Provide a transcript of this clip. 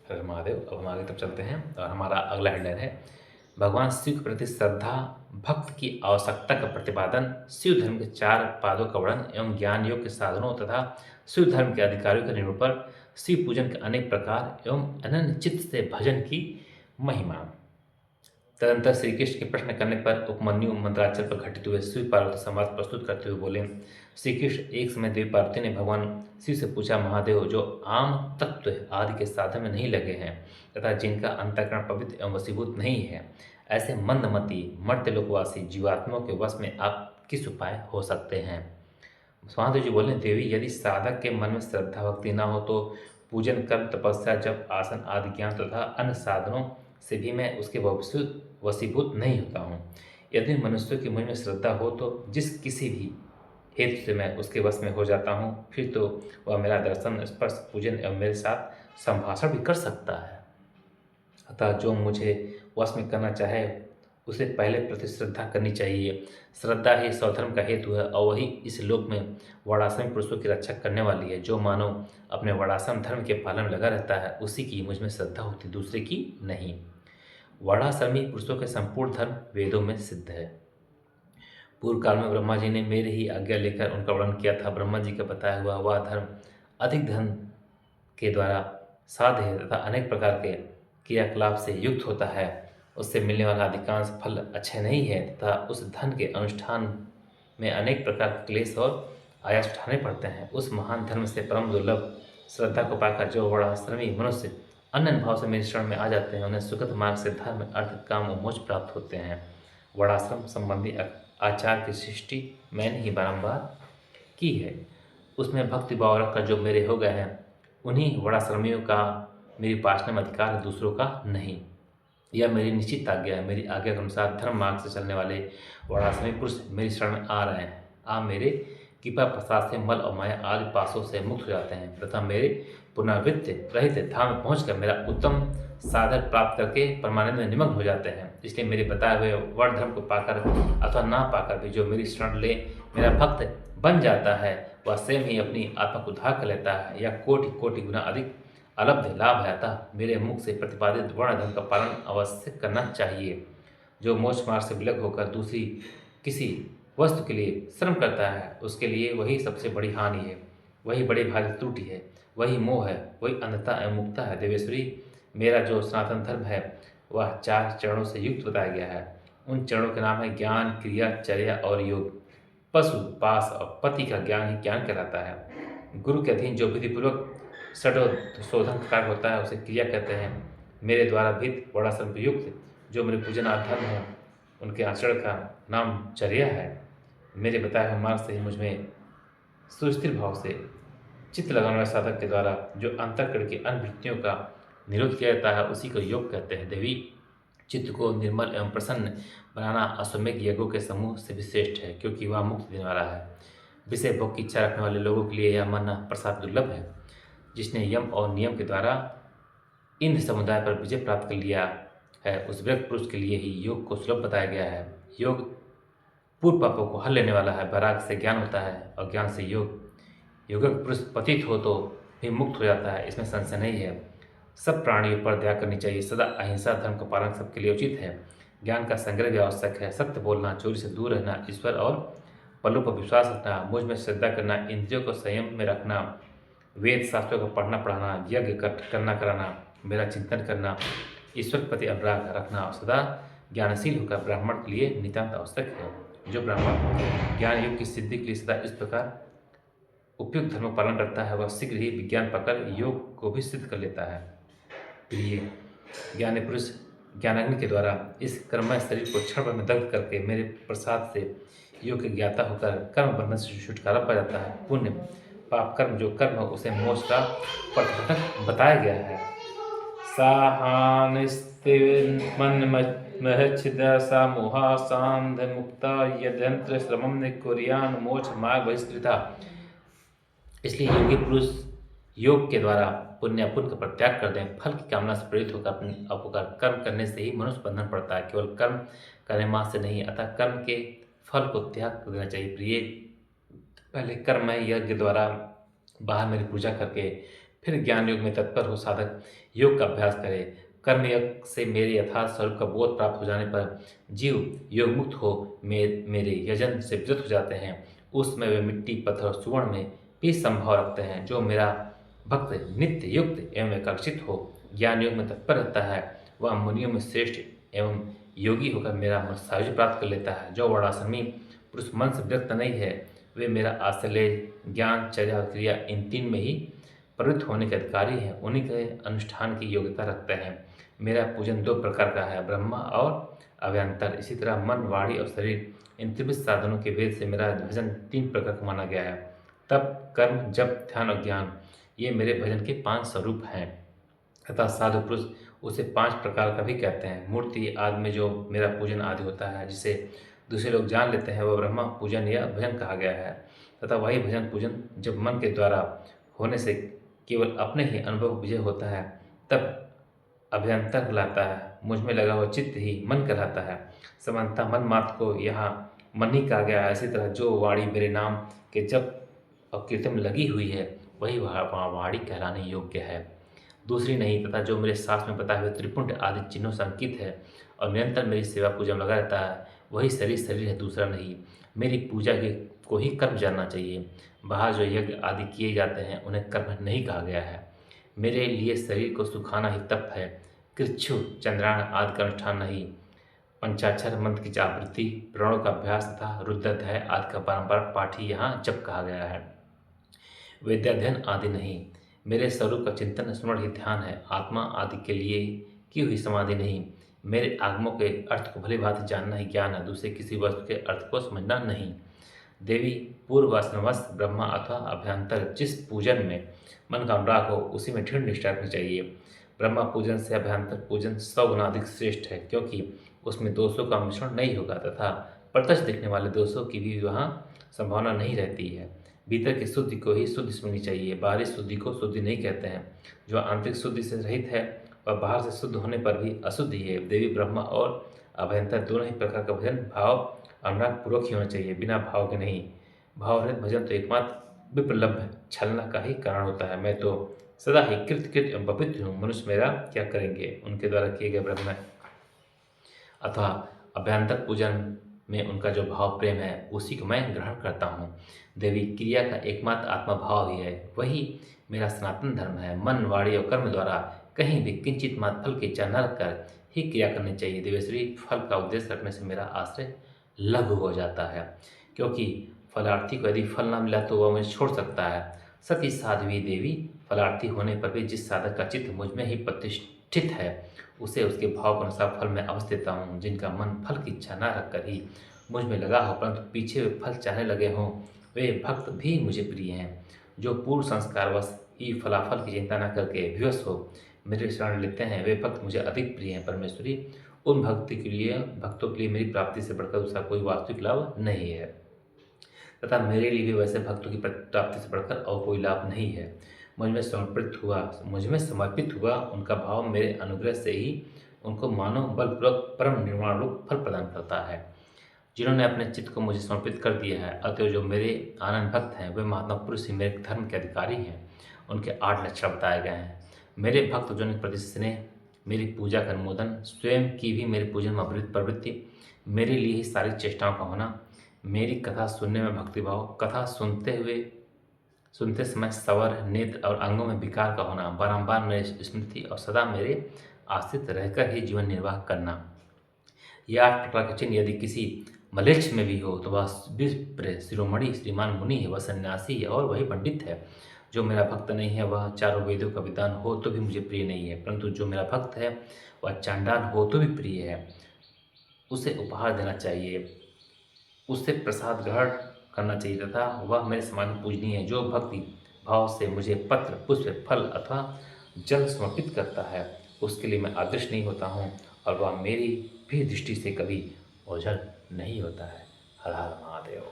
हर महादेव। अब हम आगे तब चलते हैं और हमारा अगला हेडलाइन है भगवान शिव के प्रति श्रद्धा, भक्त की आवश्यकता का प्रतिपादन, शिव धर्म के 4 पादों का वर्णन एवं ज्ञान योग के साधनों तथा शिव धर्म के अधिकारियों का निरूपण, शिव पूजन के अनेक प्रकार एवं अनन्य चित्त से भजन की महिमा। तदनंतर श्री कृष्ण के प्रश्न करने पर उपमन्यु मंत्राचल पर घटित हुए शिव पार्वती संवाद प्रस्तुत करते हुए बोले, श्री कृष्ण एक समय देवी पार्वती ने भगवान शिव से पूछा, महादेव, जो आम तत्व आदि के साधन में नहीं लगे हैं तथा जिनका अंतःकरण पवित्र एवं वशीभूत नहीं है, ऐसे मंदमती मर्त्यलोकवासी जीवात्माओं के वश में आप किस उपाय हो सकते हैं। महादेव जी बोले, देवी, यदि साधक के मन में श्रद्धा भक्ति न हो तो पूजन कर्म तपस्या जप आसन आदि ज्ञान तथा अन्य साधनों से भी मैं उसके वशीभूत नहीं होता हूँ। यदि मनुष्य की मुझ में श्रद्धा हो तो जिस किसी भी हेतु से मैं उसके वश में हो जाता हूँ, फिर तो वह मेरा दर्शन स्पर्श पूजन एवं मेरे साथ संभाषण भी कर सकता है। अतः जो मुझे वश में करना चाहे उसे पहले प्रति श्रद्धा करनी चाहिए। श्रद्धा ही स्वधर्म का हेतु है और वही इस लोक में वर्णाश्रमी पुरुषों की रक्षा करने वाली है। जो मानव अपने वर्णाश्रम धर्म के पालन में लगा रहता है उसी की मुझ में श्रद्धा होती, दूसरे की नहीं। वर्णाश्रमी पुरुषों के संपूर्ण धर्म वेदों में सिद्ध है। पूर्व काल में ब्रह्मा जी ने मेरे ही आज्ञा लेकर उनका वर्णन किया था। ब्रह्मा जी का बताया हुआ वह धर्म अधिक धन के द्वारा साध्य तथा अनेक प्रकार के क्रियाकलाप से युक्त होता है। उससे मिलने वाला अधिकांश फल अच्छे नहीं है तथा उस धन के अनुष्ठान में अनेक प्रकार के क्लेश और आयास उठाने पड़ते हैं। उस महान धर्म से परम दुर्लभ श्रद्धा को पाकर जो वर्णाश्रमी मनुष्य अन्य भाव से मेरे शरण में आ जाते हैं, उन्हें सुगत मार्ग से धर्म अर्थ काम और मोक्ष प्राप्त होते हैं। वर्णाश्रम संबंधी आचार की सृष्टि मैंने ही बारंबार की है। उसमें भक्ति भाव रखकर जो मेरे हो गए हैं, उन्हीं वर्णाश्रमियों का मेरी उपासना में अधिकार है, दूसरों का नहीं। यह मेरी निश्चित आज्ञा है। मेरी आज्ञा के अनुसार धर्म मार्ग से चलने वाले वर्णाश्रमी पुरुष मेरी शरण में आ रहे हैं। आप मेरे कृपा प्रसाद से मल और माया आदि पासों से मुक्त हो जाते हैं तथा मेरे पुनरावृत्ति रहित धाम में पहुंचकर मेरा उत्तम साधन प्राप्त करके परमानंद में निमग्न हो जाते हैं। इसलिए मेरे बताए हुए वर्ण धर्म को पाकर अथवा ना पाकर भी जो मेरी शरण ले मेरा भक्त बन जाता है, वह स्वयं ही अपनी आत्मा को उद्धार कर लेता है या कोटि कोटि गुना अधिक अलब्ध लाभ है। अतः मेरे मुख से प्रतिपादित वर्ण धर्म का पालन अवश्य करना चाहिए। जो मोक्ष मार्ग से विलग होकर दूसरी किसी वस्तु के लिए श्रम करता है, उसके लिए वही सबसे बड़ी हानि है, वही बड़ी भारी त्रुटि है, वही मोह है, वही अंधता एवं मुक्ता है। देवेश्वरी, मेरा जो सनातन धर्म है वह 4 चरणों से युक्त बताया गया है। उन चरणों के नाम है ज्ञान, क्रिया, चर्या और योग। पशु पास और पति का ज्ञान ही ज्ञान कहलाता है। गुरु के अधीन जो विधिपूर्वक शोधन का कार्य होता है उसे क्रिया कहते हैं। मेरे द्वारा भित वर्णाश्रम युक्त जो मेरे पूजनार्थ धर्म है, उनके आचरण का नाम चर्या है। मेरे बताए हुए मार्ग से ही मुझमें सुस्थिर भाव से चित्त लगाने वाले साधक के द्वारा जो अंतःकरण की अन्य वृत्तियों का निरोध किया जाता है उसी को योग कहते हैं। देवी, चित्त को निर्मल एवं प्रसन्न बनाना अश्वमेध यज्ञों के समूह से भी श्रेष्ठ है, क्योंकि वह मुक्ति देने वाला है। विषय भोग की इच्छा रखने वाले लोगों के लिए यह मन प्रसाद दुर्लभ है। जिसने यम और नियम के द्वारा इंद्र समुदाय पर विजय प्राप्त कर लिया है, उस व्यक्ति पुरुष के लिए ही योग को सुलभ बताया गया है। योग पूर्व पापों को हल लेने वाला है। वैराग्य से ज्ञान होता है और ज्ञान से योग। योगक पुरुष पतित हो तो भी मुक्त हो जाता है, इसमें संशय नहीं है। सब प्राणियों पर दया करनी चाहिए। सदा अहिंसा धर्म का पालन सबके लिए उचित है। ज्ञान का संग्रह भी आवश्यक है। सत्य बोलना, चोरी से दूर रहना, ईश्वर और पलों पर विश्वास रखना, मुझ में श्रद्धा करना, इंद्रियों को संयम में रखना, वेद शास्त्रों को पढ़ना पढ़ाना, यज्ञ करना कराना, मेरा चिंतन करना, ईश्वर के प्रति अनुराग रखना और सदा ज्ञानशील होकर ब्राह्मण के लिए नितांत आवश्यक है। जो ब्राह्मण ज्ञान योग की सिद्धि के लिए सदा इस प्रकार उपयुक्त धर्म पालन करता है, वह शीघ्र ही विज्ञान पकड़ योग को भी सिद्ध कर लेता है। प्रिय ज्ञानी पुरुष ज्ञानाग्नि के द्वारा इस कर्ममय शरीर को क्षण भर में दग्ध करके मेरे प्रसाद से योग के ज्ञाता होकर कर्म बंधन से छुटकारा पा जाता है। पुण्य पाप कर्म जो कर्म है उसे मोक्ष का पथघटक बताया गया है। सा मोहा सांध मुक्ता यद्यंत्र श्रमम निकुर्यान मोक्ष मार्ग बहिष्कृता। इसलिए योगी पुरुष योग के द्वारा पुण्य का परित्याग कर दें। फल की कामना से प्रेरित होकर कर्म करने से ही मनुष्य बंधन पड़ता है, केवल कर्म करने मात्र से नहीं। अतः कर्म के फल को त्याग कर देना चाहिए। प्रिय, पहले कर्म यज्ञ द्वारा बाहर मेरी पूजा करके फिर ज्ञान योग में तत्पर हो साधक योग का अभ्यास करे। कर्मयोग से मेरे यथार्थ स्वरूप का बोध प्राप्त हो जाने पर जीव योग मुक्त हो मेरे यजन से विरत हो जाते हैं। उसमें वे मिट्टी, पत्थर और सुवर्ण में भी संभाव रखते हैं। जो मेरा भक्त नित्य युक्त एवं एकाग्रचित हो, ज्ञान योग में तत्पर रहता है, वह मुनियों में श्रेष्ठ एवं योगी होकर मेरा सायुज्य प्राप्त कर लेता है। जो वर्णाश्रमी पुरुष मन से विरक्त नहीं है, वे मेरा आश्रय, ज्ञान, चर्या और क्रिया इन तीन में ही प्रवृत्त होने के अधिकारी हैं। उन्हीं के अनुष्ठान की योग्यता रखते हैं। मेरा पूजन दो प्रकार का है, ब्रह्मा और अभ्यंतर। इसी तरह मन, वाणी और शरीर, इन त्रिविध साधनों के भेद से मेरा भजन तीन प्रकार का माना गया है। तप, कर्म, जप, ध्यान और ज्ञान, ये मेरे भजन के 5 स्वरूप हैं। तथा साधु पुरुष उसे 5 प्रकार का भी कहते हैं। मूर्ति आदि में जो मेरा पूजन आदि होता है, जिसे दूसरे लोग जान लेते हैं, वह ब्रह्मा पूजन या भजन कहा गया है। तथा वही भजन पूजन जब मन के द्वारा होने से केवल अपने ही अनुभव विजय होता है, तब अभ्यंतर कहलाता है। मुझ में लगा हुआ चित्त ही मन कहलाता है। समानता मन मात्र को यहाँ मन ही कहा गया है। इसी तरह जो वाणी मेरे नाम के जप और कीर्तन में लगी हुई है, वही वाणी कहलाने योग्य है, दूसरी नहीं। तथा जो मेरे शास्त्र में बताए हुए त्रिपुंड आदि चिन्हों से अंकित है और निरंतर मेरी सेवा पूजा में लगा रहता है, वही शरीर है, दूसरा नहीं। मेरी पूजा के को ही कर्म जानना चाहिए। बाहर जो यज्ञ आदि किए जाते हैं, उन्हें कर्म नहीं कहा गया है। मेरे लिए शरीर को सुखाना ही तप है। कृच्छु, चंद्रायण आदि का अनुष्ठान नहीं। पंचाक्षर मंत्र की आवृत्ति, प्रणव का अभ्यास तथा रुद्राध्याय आदि का बारंबार पाठ ही यहाँ जप कहा गया है, वेदाध्ययन आदि नहीं। मेरे स्वरूप का चिंतन स्मरण ही ध्यान है, आत्मा आदि के लिए की हुई समाधि नहीं। मेरे आगमों के अर्थ को भली भांति जानना ही ज्ञान है, दूसरे किसी वस्तु के अर्थ को समझना नहीं। देवी, पूर्व वासनावश ब्रह्मा अथवा अभ्यंतर जिस पूजन में मन का अनुराग हो, उसी में दृढ़ निष्ठा रखनी चाहिए। ब्रह्मा पूजन से अभ्यंतर पूजन 100 गुना अधिक श्रेष्ठ है, क्योंकि उसमें दोषों का मिश्रण नहीं होगा तथा प्रत्यक्ष दिखने वाले दोषों की भी वहाँ संभावना नहीं रहती है। भीतर की शुद्धि को ही शुद्धि समझनी चाहिए, बाहरी शुद्धि को शुद्धि नहीं कहते हैं। जो आंतरिक शुद्धि से रहित है, वह बाहर से शुद्ध होने पर भी अशुद्ध ही है। देवी, ब्रह्मा और अभ्यंतर दोनों ही प्रकार का भजन भाव अनुराग पूर्वक ही होना चाहिए, बिना भाव के नहीं। भाव रहित भजन तो एकमात्र विप्रलब्ध छलना का ही कारण होता है। मैं तो सदा ही कृत एवं पवित्र हूँ, मनुष्य मेरा क्या करेंगे। उनके द्वारा किए गए ब्रह्म अथवा अभ्यंतर पूजन में उनका जो भाव प्रेम है, उसी को मैं ग्रहण करता हूँ। देवी, क्रिया का एकमात्र आत्मा भाव ही है, वही मेरा सनातन धर्म है। मन, वाणी और कर्म द्वारा कहीं भी किंचित मात्र फल की इच्छा न रखकर ही क्रिया करनी चाहिए। देवेश्वरी, फल का उद्देश्य रखने से मेरा आश्रय लघु हो जाता है, क्योंकि फलार्थी को यदि फल न मिला तो वह मुझे छोड़ सकता है। सती साध्वी देवी, फलार्थी होने पर भी जिस साधक का चित्त मुझ में ही प्रतिष्ठित है, उसे उसके भाव के अनुसार फल में अवश्य देता हूँ। जिनका मन फल की इच्छा न रखकर ही मुझ में लगा हो, परंतु पीछे वे फल चाहने लगे हों, वे भक्त भी मुझे प्रिय हैं। जो पूर्व संस्कारवश ही फलाफल की चिंता न करके विवश हो मेरे शरण लेते हैं, वे भक्त मुझे अधिक प्रिय हैं। परमेश्वरी, उन भक्तों के लिए मेरी प्राप्ति से बढ़कर दूसरा कोई वास्तविक लाभ नहीं है, तथा मेरे लिए भी वैसे भक्तों की प्राप्ति से बढ़कर और कोई लाभ नहीं है। मुझ में समर्पित हुआ उनका भाव मेरे अनुग्रह से ही उनको मानव बलपूर्वक परम निर्वाण रूप फल प्रदान करता है। जिन्होंने अपने चित्त को मुझे समर्पित कर दिया है, अतः जो मेरे आनंद भक्त हैं, वे महात्मा पुरुष ही मेरे धर्म के अधिकारी हैं। उनके 8 लक्षण बताए गए हैं। मेरे भक्त जो प्रति स्नेह, मेरी पूजा का अनुमोदन, स्वयं की भी मेरे पूजन में अमृत प्रवृत्ति, मेरे लिए ही सारी चेष्टाओं का होना, मेरी कथा सुनने में भक्तिभाव, कथा सुनते समय सवर, नेत्र और अंगों में विकार का होना, बारंबार मेरी स्मृति और सदा मेरे आश्रित रहकर ही जीवन निर्वाह करना। यह 8 प्रकार के चिन्ह यदि किसी मलेच्छ में भी हो तो वह विप्र, शिरोमणि, श्रीमान मुनि है, वह सन्यासी है और वही पंडित है। जो मेरा भक्त नहीं है, वह चारों वेदों का विद्वान हो तो भी मुझे प्रिय नहीं है, परंतु जो मेरा भक्त है वह चांडाल हो तो भी प्रिय है। उसे उपहार देना चाहिए, उससे प्रसाद ग्रहण करना चाहिए तथा वह मेरे समान पूजनीय है। जो भक्ति भाव से मुझे पत्र, पुष्प, फल अथवा जल समर्पित करता है, उसके लिए मैं आदर्श नहीं होता हूँ और वह मेरी भी दृष्टि से कभी ओझल नहीं होता है। हर हर महादेव।